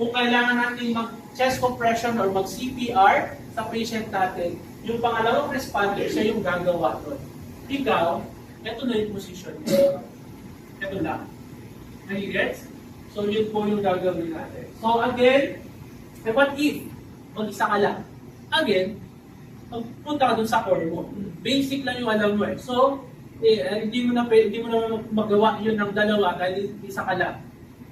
kung kailangan natin mag-chest compression or mag-CPR sa patient natin, yung pangalawang responder, siya yung gagawa doon. Ikaw, ito na yung position. Ito lang. Nagigets? So, yun po yung gagawin natin. So, again, what if mag-isa ka lang? Again, punta ka dun sa core mo. Basic lang yung alam mo eh. So, hindi mo na magawa yun ng dalawa dahil isa ka lang.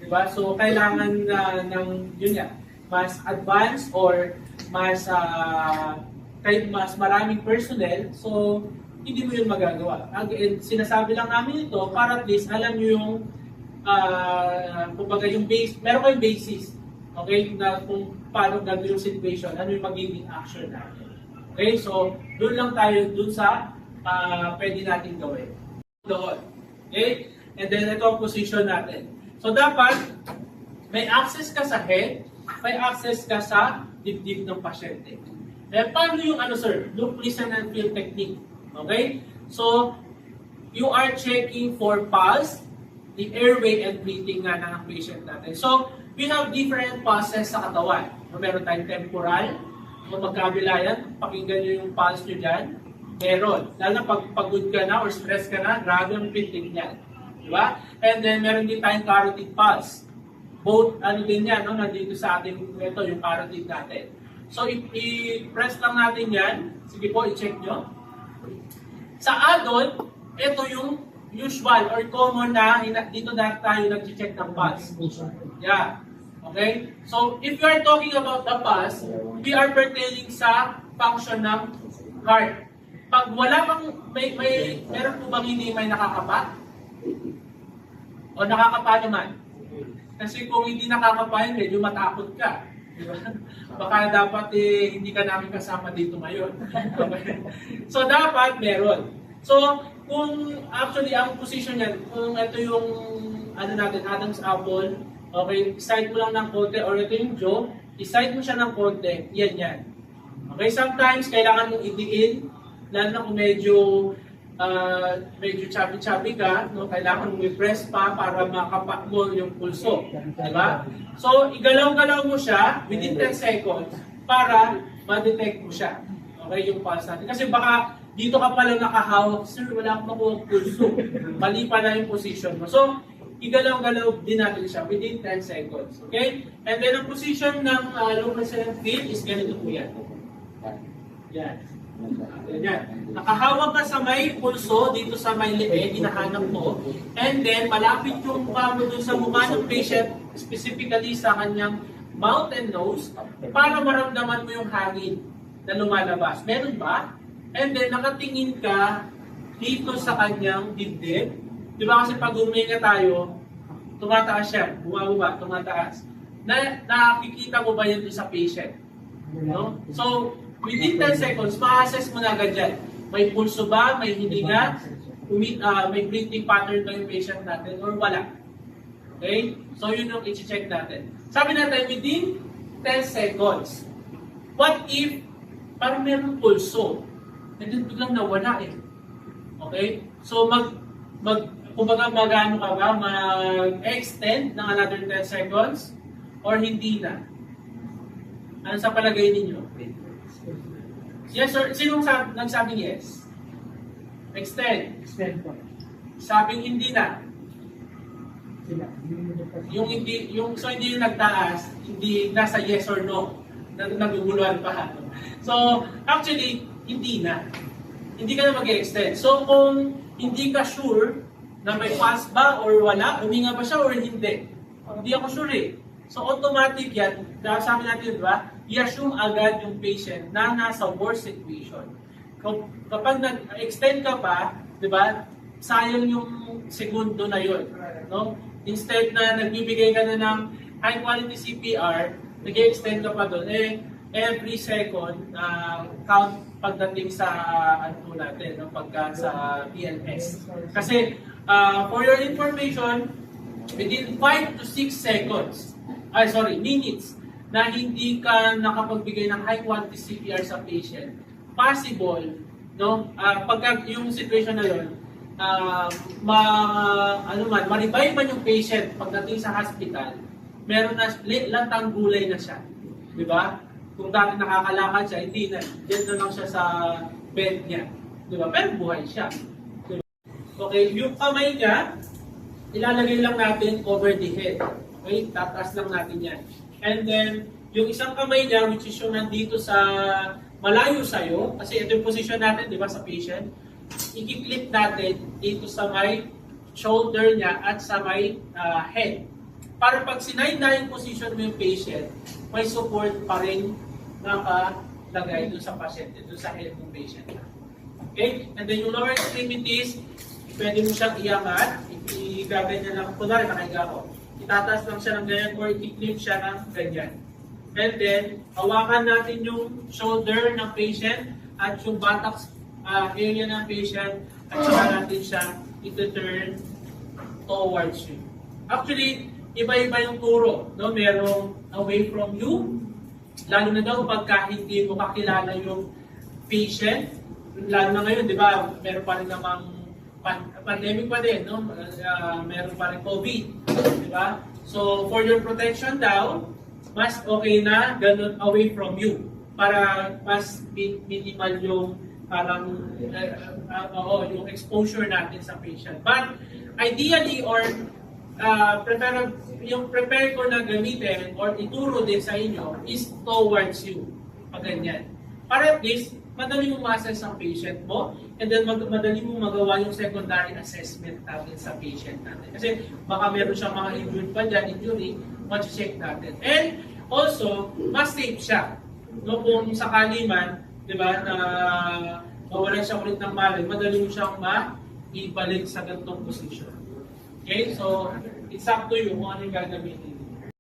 Diba? So, kailangan ng yun yan, mas advanced or mas maraming personnel. So, hindi mo yun magagawa. Again, sinasabi lang namin ito para at least alam nyo yung kumbaga yung base, meron kayong basis. Okay? Na kung paano gagawin yung situation, ano yung magiging action natin. Okay? So, doon lang tayo doon sa pwede natin gawin. Doon. Okay? And then, ito ang position natin. So, dapat may access ka sa head, may access ka sa dibdib ng pasyente. Eh, paano yung sir? Look, listen, and feel technique. Okay? So, you are checking for pulse, the airway and breathing nga ng patient natin. So, we have different pulses sa katawan. Meron tayong temporal, kung magkabila yan, pakinggan nyo yung pulse nyo dyan. Meron. Lalo na pag pagod ka na or stress ka na, grabe ang breathing niyan. Diba? And then, meron din tayong carotid pulse. Both, din yan, no? Nandito sa ating, ito, yung carotid natin. So, i-press lang natin yan. Sige po, i-check nyo. Sa adult, ito yung usual or common na dito na tayo nag-check ng pulse. Yeah. Okay? So, if you are talking about the pulse, we are pertaining sa function ng heart. Pag wala kang, meron po bang hindi may nakakapa? O nakakapa naman? Kasi kung hindi nakakapa yun, medyo matakot ka. Diba? Baka dapat hindi ka namin kasama dito ngayon. Okay? So, dapat meron. So, kung actually ang position niyan, kung ito yung natin, Adam's apple, okay, side mo lang ng konti, or ito yung jaw, i-side mo siya ng konti, yan. Okay, sometimes kailangan mong idiin, lalo na kung medyo chubby-chubby ka, no, kailangan mong i-press pa para makapak mo yung pulso. Diba? So, igalaw-galaw mo siya within 10 seconds para ma-detect mo siya. Okay, yung pulse natin. Kasi baka dito ka pala nakahawak, sir, wala akong makuha pulso. Mali pala yung position mo. So, igalaw-galaw din natin siya within 10 seconds. Okay? And then, ang position ng locus and field is ganito po yan. Yan. Yan. Nakahawak ka sa may pulso, dito sa may leeg, hinahanap mo. And then, malapit yung mukha mo dun sa mukha ng patient, specifically sa kanyang mouth and nose, para maramdaman mo yung hangin na lumalabas. Meron ba? And then, nakatingin ka dito sa kanyang dibdib. Di ba kasi pag huminga tayo, tumataas siya, bumababa, tumataas. Nakikita mo ba yun sa patient? No? So, within 10 seconds, ma-assess mo na agad dyan. May pulso ba? May hininga? May breathing pattern ba yung patient natin? Or wala? Okay? So, yun yung i-check natin. Sabi natin, within 10 seconds. What if parang meron pulso? And then biglang nawala eh. Okay? So, kumbaga magano ka ba? Mag-extend ng another 10 seconds? Or hindi na? Ano sa palagay ninyo? Yes, sir. Sinong nagsabing yes? Extend. Extend po. Sabing hindi na. Sila. Hindi yung nagtaas, hindi nasa yes or no. Naguguluhan pa. So, actually, hindi na. Hindi ka na mag-extend. So, kung hindi ka sure na may pulse ba or wala, huminga ba siya or hindi? Hindi ako sure eh. So, automatic yan. Sabi natin, di ba? I-assume agad yung patient na nasa worst situation. Kapag nag-extend ka pa, di ba? Sayang yung segundo na yun. No? Instead na nagbibigay ka na ng high quality CPR, nag-extend ka pa doon, every second, count pagdating sa ano natin, no? Pagka sa PLS. Kasi, for your information, within 5 to 6 seconds, minutes, na hindi ka nakapagbigay ng high quality CPR sa patient, possible, no? Pagka yung situation na yun, ma-revive man yung patient pagdating sa hospital, meron na, latang gulay na siya. Di ba? Kung dati nakakalakad siya, hindi na. Diyan na lang siya sa bed niya. Di ba? Pero buhay siya. Di ba? Okay, yung kamay niya, ilalagay lang natin over the head. Okay, tataas lang natin yan. And then, yung isang kamay niya, which is yung nandito sa malayo sa'yo, kasi ito yung position natin, di ba, sa patient, i-clip natin dito sa may shoulder niya at sa may head. Para pag sinide na yung position mo yung patient, may support pa rin nakalagay doon sa pasyente, doon sa head ng patient. Okay? And then yung lower extremities, pwede mo siyang iangat, i-gaganyan lang, kunwari nakahiga ko, itataas lang siya ng ganyan or i-clip siya ng ganyan. And then, hawakan natin yung shoulder ng patient at yung buttocks area ng patient at saka natin siya ito-turn towards you. Actually, iba-iba yung turo. No? Merong away from you, lalo na daw pagka hindi mo kakilala yung patient, lalo na ngayon, di ba, meron pa rin namang pandemic pa din, no? Meron pa rin COVID, di ba? So, for your protection daw, mas okay na ganun away from you para mas minimal yung parang yung exposure natin sa patient. But ideally or prepare ko na gamitin or ituro din sa inyo is towards you. Pag ganyan. Para at least madali mo ma-assess ang patient mo and then madali mo magawa yung secondary assessment natin sa patient natin. Kasi baka meron siyang mga injured pa dyan, injury, check natin. And also, mas safe siya. No, kung sakali man, di ba, na mawalan siya ulit ng malay, madali mo siyang maibalik sa ganitong position. Okay, so it's up to you kung ano yung gagamitin.